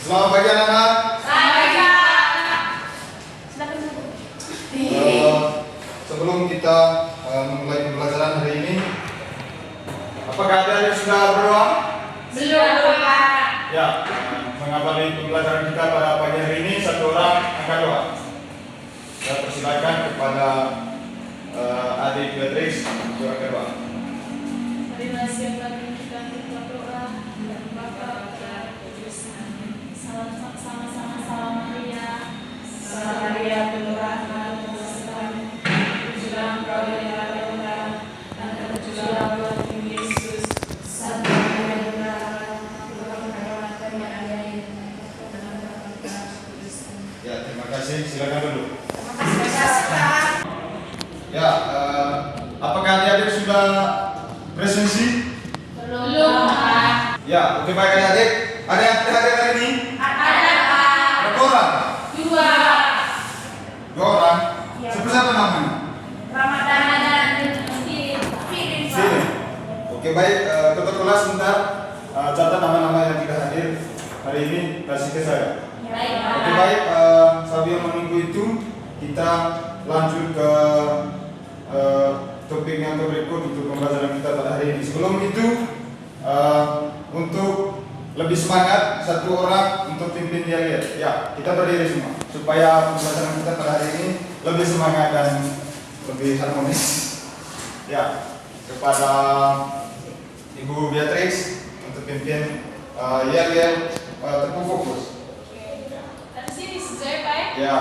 Selamat pagi anak-anak. Sebelum kita memulai pembelajaran hari ini, apakah ada yang sudah berdoa? Belum, Pak. Ya, mengawali pembelajaran kita pada pagi hari ini, satu orang angkat doa. Saya persilakan kepada adik Beatrice untuk angkat doa. Terima kasih bagi kita berdoa dan Bapa dan Kudus. Sama-sama salam Maria. Salam Maria penuh rahmat Tuhan. Terpujilah Engkau di antara Tuhan dan terpujilah buah Tuhan Yesus. Santa Maria Bunda Allah, Tuhan kehormatan yang ada di dalam Bapa dan Kudus. Ya, terima kasih. Silakan dulu. Terima kasih, Pak. Ya, apakah adik-adik sudah presensi? Belum, Pak. Ya, oke baik adik-adik. Ada yang tidak hadir hari ini? Ada, Pak. Berapa orang? 2. 2 orang. Ya. Seperti apa namanya? Ramadan dan Firin, Pak. Sini. Oke baik, ketua kelas sebentar catat nama-nama yang tidak hadir hari ini, kasih ke saya. Baik, Pak. Oke baik, sambil menunggu itu kita lanjut ke topik yang berikut untuk pembelajaran kita pada hari ini. Sebelum itu, untuk lebih semangat, satu orang untuk pimpin dia lihat. Ya, kita berdiri semua supaya pembelajaran kita pada hari ini lebih semangat dan lebih harmonis. Ya, kepada Ibu Beatrice untuk pimpin yel teguh fokus. Dari sini sejauh, Pak. Ya.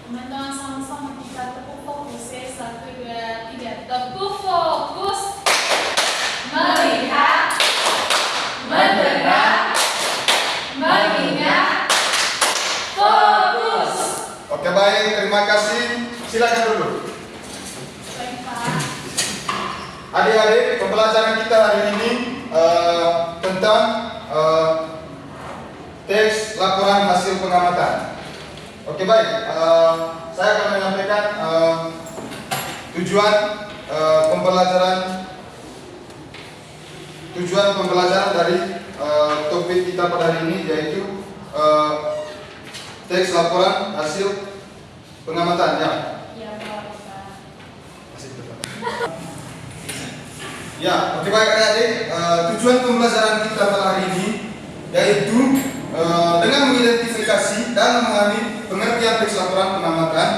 Teman-teman sama-sama kita tepuk fokus ya. 1, 2, 3. Tepuk fokus. Melihat, mendengar, mengingat, fokus. Oke baik, terima kasih. Silakan dulu. Baik, Pak. Adik-adik, pembelajaran kita hari ini tentang teks laporan hasil pengamatan. Oke baik, saya akan menyampaikan tujuan pembelajaran dari topik kita pada hari ini, yaitu teks laporan hasil pengamatan. Ya. Ya, Pak. Ya, oke baik adik-adik, tujuan pembelajaran kita pada hari ini yaitu dengan mengidentifikasi dan memahami pengertian teks laporan pengamatan,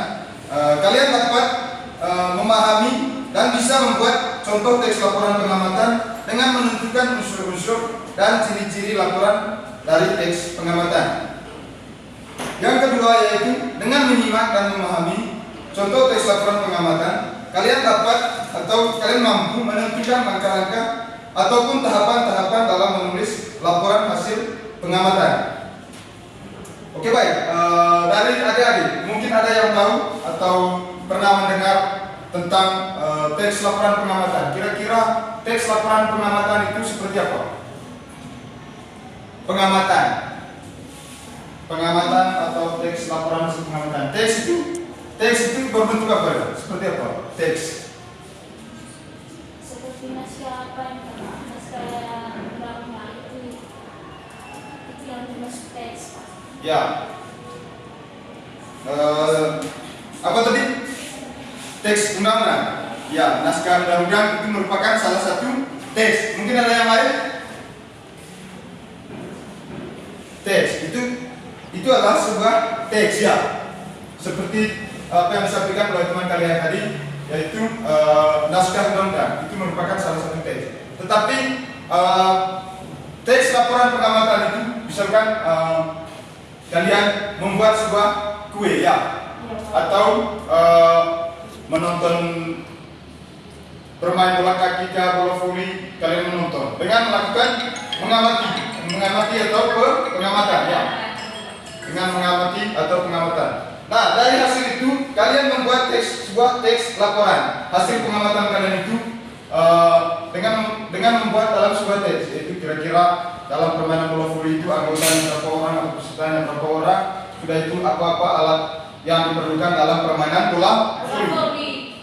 kalian dapat memahami dan bisa membuat contoh teks laporan pengamatan dengan menentukan unsur-unsur dan ciri-ciri laporan dari teks pengamatan. Yang kedua yaitu dengan menyimak dan memahami contoh teks laporan pengamatan, kalian dapat atau kalian mampu menentukan langkah-langkah ataupun tahapan-tahapan dalam menulis laporan hasil pengamatan. Oke baik, dari adik-adik mungkin ada yang tahu atau pernah mendengar tentang teks laporan pengamatan. Kira-kira teks laporan pengamatan itu seperti apa? Pengamatan atau teks laporan hasil pengamatan. Teks itu berbentuk apa ya? Seperti apa? Teks. Seperti naskah apa yang naskah undang-undang itu yang dimasuk teks, Pak. Ya. Apa tadi? Teks undang-undang. Ya, naskah undang-undang itu merupakan salah satu teks. Mungkin ada yang lain? Teks itu adalah sebuah teks ya. Seperti apa yang disampaikan oleh teman kalian tadi, yaitu naskah undang-undang itu merupakan salah satu teks. Tetapi teks laporan pengamatan itu misalkan kalian membuat sebuah kue ya, atau menonton bermain bola kaki ke bola voli, kalian menonton dengan melakukan mengamati atau pengamatan ya, dengan mengamati atau pengamatan. Nah, dari hasil itu kalian membuat sebuah teks laporan hasil pengamatan kalian itu dengan membuat dalam sebuah teks, yaitu kira-kira dalam permainan bola voli itu anggotanya berapa orang atau pesertanya berapa orang, sudah itu apa-apa alat yang diperlukan dalam permainan bola voli.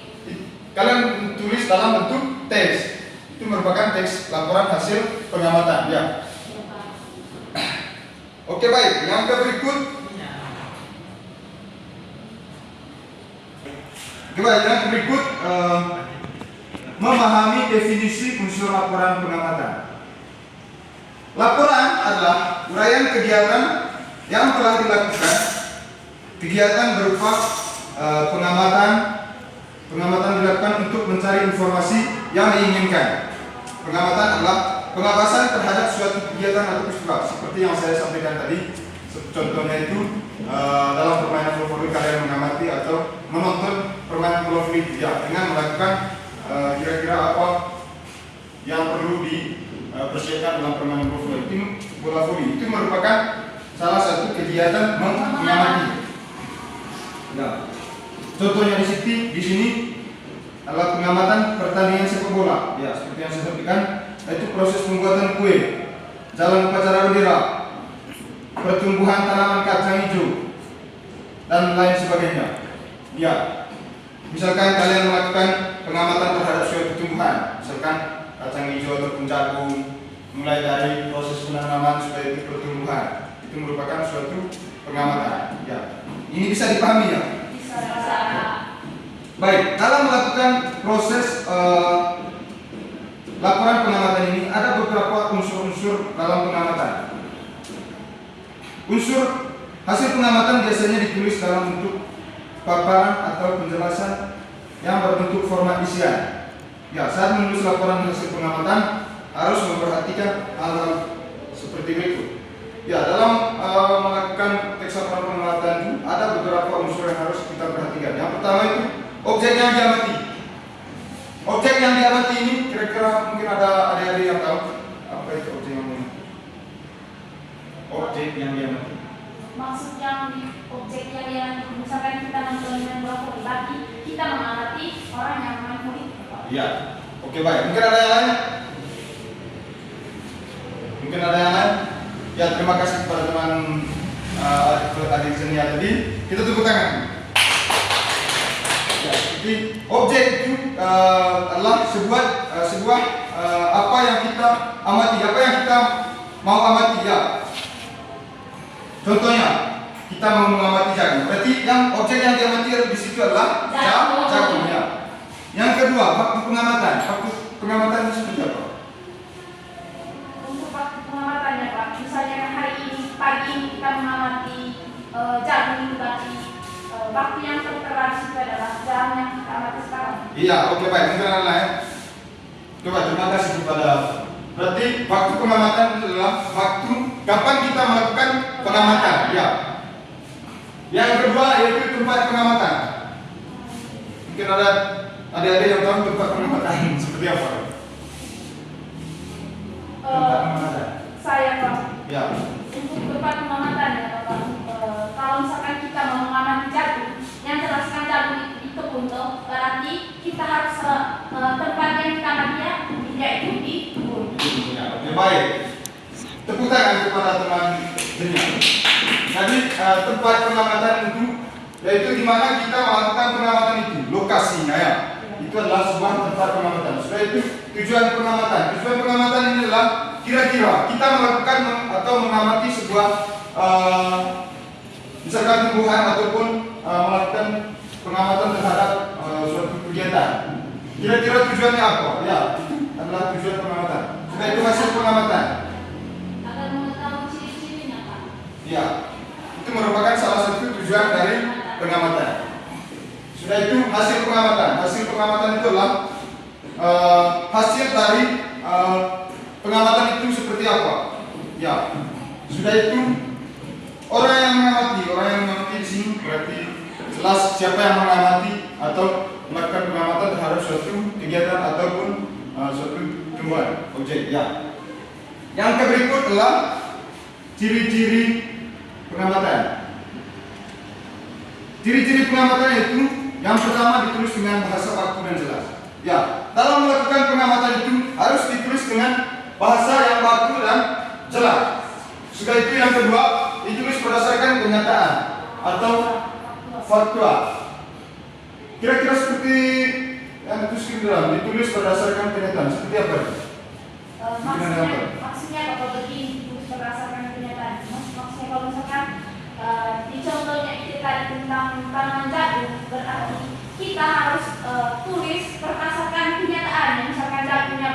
Kalian tulis dalam bentuk teks. Itu merupakan teks laporan hasil pengamatan ya. Oke baik, yang berikut. Coba yang berikut memahami definisi unsur laporan pengamatan. Laporan adalah uraian kegiatan yang telah dilakukan. Kegiatan berupa pengamatan dilakukan untuk mencari informasi yang diinginkan. Pengamatan adalah pengawasan terhadap suatu kegiatan atau peristiwa, seperti yang saya sampaikan tadi. Contohnya itu dalam permainan monopoli kalian mengamati atau menonton permainan monopoli ya, dengan melakukan kira-kira apa yang perlu dipersiapkan dalam permainan bola voli. Itu merupakan salah satu kegiatan mengamati. Ya. Contohnya di sini adalah pengamatan pertandingan sepak bola. Ya, seperti yang saya sampaikan, itu proses pembuatan kue, jalan upacara bendera, pertumbuhan tanaman kacang hijau, dan lain sebagainya. Ya, misalkan kalian melakukan pengamatan terhadap suatu tumbuhan, misalkan kacang hijau ataupun jagung, mulai dari proses penanaman supaya itu pertumbuhan, itu merupakan suatu pengamatan. Ya, ini bisa dipahami ya? Bisa. Baik, dalam melakukan proses laporan pengamatan ini ada beberapa unsur-unsur dalam pengamatan. Unsur hasil pengamatan biasanya ditulis dalam bentuk paparan atau penjelasan yang berbentuk format isian. Ya, saat menulis laporan hasil pengamatan harus memperhatikan hal-hal seperti berikut. Ya, dalam melakukan teks laporan pengamatan itu ada beberapa unsur yang harus kita perhatikan. Yang pertama itu objek yang diamati. Objek yang diamati ini kira-kira mungkin ada adik-adik yang tahu apa itu objek yang diamati. Objek yang diamati. Maksudnya objek yang misalkan kita nonton main bola voli, berarti kita mengamati orang yang main voli. Iya. Oke baik. Mungkin ada yang lain? Mungkin ada yang lain? Ya, terima kasih kepada teman adik seni tadi. Kita tepuk tangan. Ya, jadi objek itu adalah sebuah apa yang kita amati, apa yang kita mau amati ya. Contohnya kita mau mengamati jagung. Berarti yang objek yang diamati di situ adalah jagung ya. Yang kedua, waktu pengamatan. Waktu pengamatan itu seperti apa? Untuk waktu pengamatannya Pak, misalnya hari ini pagi ini kita mengamati jagung itu berarti waktu yang tertera di situ adalah jam yang kita amati sekarang. Iya, oke baik. Mungkin ada lain. Coba terima kasih kepada. Berarti waktu pengamatan itu adalah waktu kapan kita melakukan pengamatan. Ya. Yang kedua yaitu tempat pengamatan. Mungkin ada adik-adik yang tahu tempat pengamatan seperti apa? Tempat pengamatan. Saya Pak. Ya. Untuk tempat pengamatan ya Pak. Kalau misalkan kita mau mengamati jagung, yang jelaskan jagung di kebun tuh, berarti kita harus tempat yang kita amati yaitu di kebun. Ya, oke baik. Tepuk tangan kepada teman Jenya. Jadi tempat pengamatan itu yaitu di mana kita melakukan pengamatan itu, lokasinya ya. Itu adalah sebuah tempat pengamatan. Sudah itu tujuan pengamatan. Tujuan pengamatan ini adalah kira-kira kita melakukan atau mengamati sebuah misalkan tumbuhan ataupun melakukan pengamatan terhadap suatu kegiatan. Kira-kira tujuannya apa? Ya, itu adalah tujuan pengamatan. Sudah itu hasil pengamatan. Agar mengetahui ciri-cirinya Pak. Ya, itu merupakan salah satu tujuan dari pengamatan. Sudah itu hasil pengamatan. Hasil pengamatan itu adalah hasil dari pengamatan itu seperti apa? Ya, sudah itu orang yang mengamati di sini berarti jelas siapa yang mengamati atau melakukan pengamatan terhadap suatu kegiatan ataupun suatu tumbuhan objek. Ya. Yang berikut adalah ciri-ciri pengamatan. Ciri-ciri pengamatan itu yang pertama ditulis dengan bahasa baku dan jelas. Ya, dalam melakukan pengamatan itu harus ditulis dengan bahasa yang baku dan jelas. Sudah itu yang kedua ditulis berdasarkan kenyataan atau fakta. Kira-kira seperti yang ditulis berdasarkan kenyataan. Seperti apa? Maksudnya apa begini ditulis berdasarkan kenyataan? Maksudnya kalau misalkan di contohnya itu tadi tentang tanaman jagung, berarti kita harus tulis berdasarkan kenyataannya. Misalkan jagungnya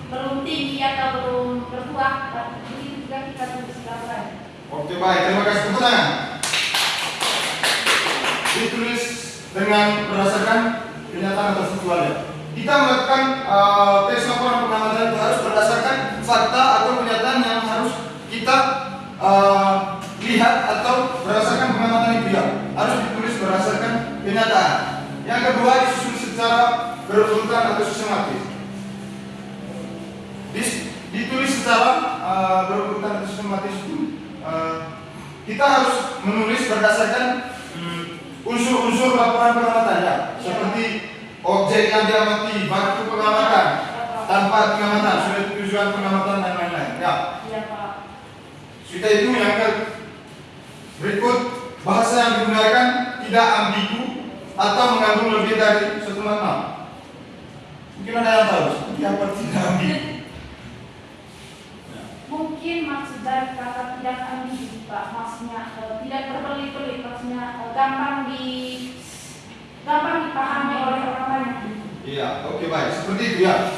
belum tinggi atau belum berbuah, begitu juga kita tulis gambar. Oke, baik, terima kasih. Tepuk tangan. Ditulis dengan berdasarkan kenyataan atau faktual ya. Kita melakukan teks laporan pengamatan itu harus berdasarkan fakta atau kenyataan yang harus kita lihat atau berdasarkan pengamatan itu ya. Harus ditulis berdasarkan kenyataan. Yang kedua, disusun secara berurutan atau sistematis. Ditulis secara berurutan atau sistematis itu kita harus menulis berdasarkan unsur-unsur laporan pengamatannya, seperti objek yang diamati, waktu pengamatan, tempat pengamatan, sudah tujuan pengamatan dan lain-lain. Ya. Iya, Pak. Sudah itu yang berikut, bahasa yang digunakan tidak ambigu atau mengandung lebih dari satu makna. Mungkin ada yang tahu seperti apa tidak ambigu. Mungkin maksud dari kata tidak ambigu, Pak, maksudnya tidak berbelit-belit, maksudnya gampang dipahami oleh orang banyak. Iya, oke, baik. Seperti itu ya.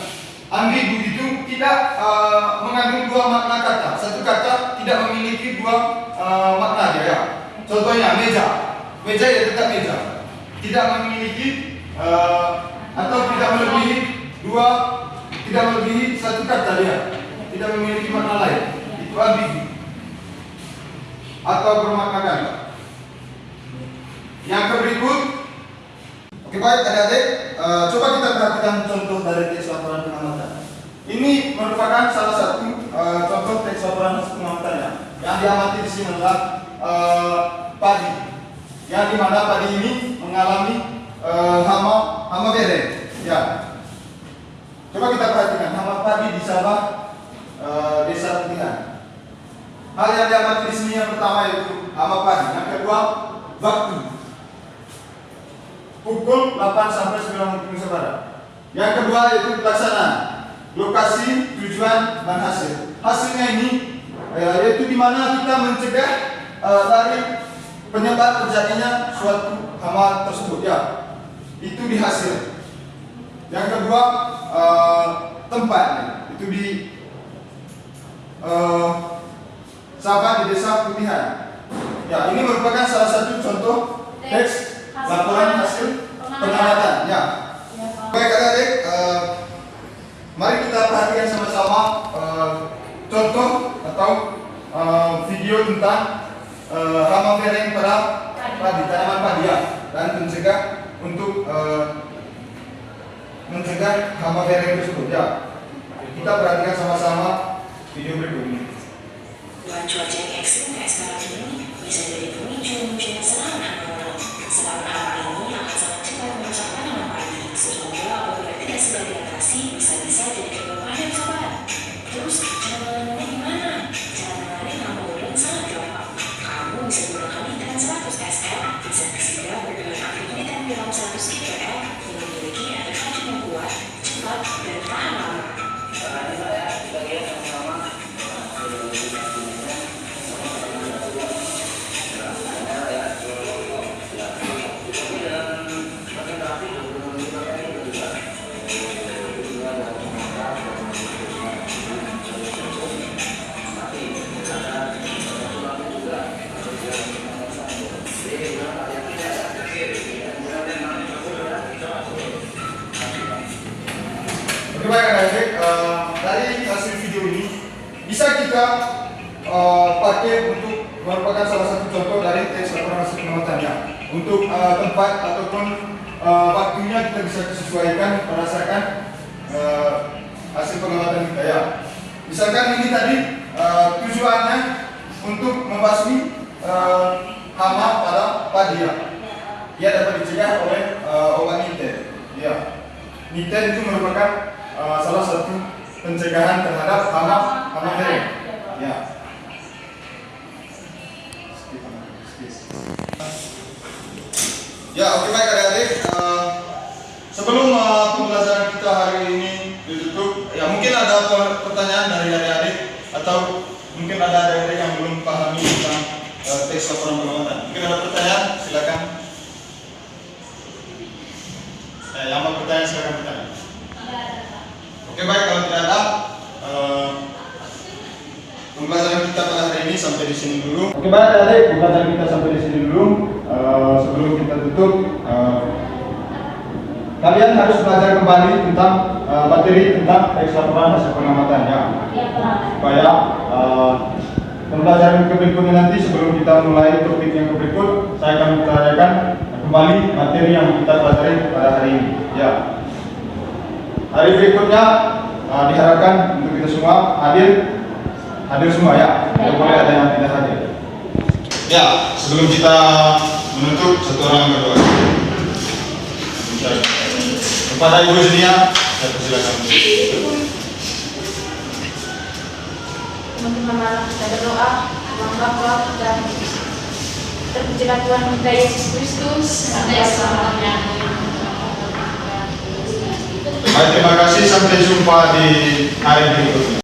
Ambigu itu tidak mengandung dua makna kata. Satu kata tidak memiliki dua makna dia ya. Contohnya meja. Meja ya tetap meja. Tidak memiliki atau tidak melebihi satu kata dia. Tidak memiliki makna lain. Itu ambigu. Atau bermakna ganda. Yang berikut. Oke, baik adik-adik, coba kita perhatikan contoh dari teks laporan pengamatan. Ini merupakan salah satu contoh teks laporan pengamatannya. Yang diamati di sini adalah padi, yang dimana padi ini mengalami hama bereng. Ya, coba kita perhatikan hama padi di Sabah, Desa Putihan. Hal yang diamati di sini yang pertama yaitu hama padi, yang kedua waktu. Pukul 8 sampai 9 waktu Barat. Yang kedua yaitu pelaksanaan, lokasi, tujuan, dan hasil. Hasilnya ini yaitu di mana kita mencegah dari penyebab terjadinya suatu hama tersebut ya. Itu di hasil. Yang kedua tempatnya itu di Sabah di Desa Putihan. Ya, ini merupakan salah satu contoh teks laporan hasil pengamatan. Ya. Baik adik-adik, mari kita perhatikan sama-sama contoh atau video tentang hama bereng pada padi, tanaman padi ya, dan mencegah hama bereng tersebut ya. Kita perhatikan sama-sama video berikut ini. Cuaca yang ekstrim kayak sekarang ini bisa jadi pemicu munculnya serangan hama. Serangan hama ini akan sangat cepat merusak tanaman padi, sehingga apabila tidak segera diatasi bisa-bisa jadi kebebahan sobat. Terus cara menangannya gimana? Cara menangani hama bereng sangat gampang. Kamu bisa menggunakan nitrat 100 SL, insektisida berbahan aktif nitrat dalam 100 IPL yang memiliki efek racun yang kuat, cepat, dan tahan lama. Caranya saya sebagai yang pertama Baik adik-adik, dari hasil video ini bisa kita pakai untuk merupakan salah satu contoh dari teks laporan hasil pengamatannya. Untuk tempat ataupun waktunya kita bisa disesuaikan berdasarkan hasil pengamatan kita ya. Misalkan ini tadi tujuannya untuk membasmi hama pada padi ya. Ia dapat dicegah oleh obat nitrat. Ya. Nitrat itu merupakan salah satu pencegahan terhadap hama bereng. Ya. Ya, oke, baik adik-adik. Sebelum pembelajaran kita hari ini ditutup, ya mungkin ada pertanyaan dari adik-adik atau Mungkin ada adik-adik yang belum pahami tentang teks laporan pengamatan. Mungkin ada pertanyaan, silakan. Yang mau bertanya silakan bertanya. Oke baik, kalau tidak ada pembelajaran kita pada hari ini sampai di sini dulu. Oke baik adik-adik, pembelajaran kita sampai di sini dulu. Sebelum kita tutup, kalian harus belajar kembali tentang materi tentang teks laporan hasil pengamatan ya. Supaya pembelajaran berikutnya nanti sebelum kita mulai topik yang berikut, saya akan menanyakan kembali materi yang kita pelajari pada hari ini. Ya. Hari berikutnya diharapkan untuk kita semua hadir semua ya. Tidak boleh ada yang tidak hadir. Ya, sebelum kita menutup, satu orang berdoa. Kepada Ibu Zenia, saya persilakan. Teman-teman malam kita berdoa, Tuhan Bapa dan terpujilah Tuhan kita Yesus Kristus sampai selamanya. Baik, terima kasih, sampai jumpa di hari berikutnya.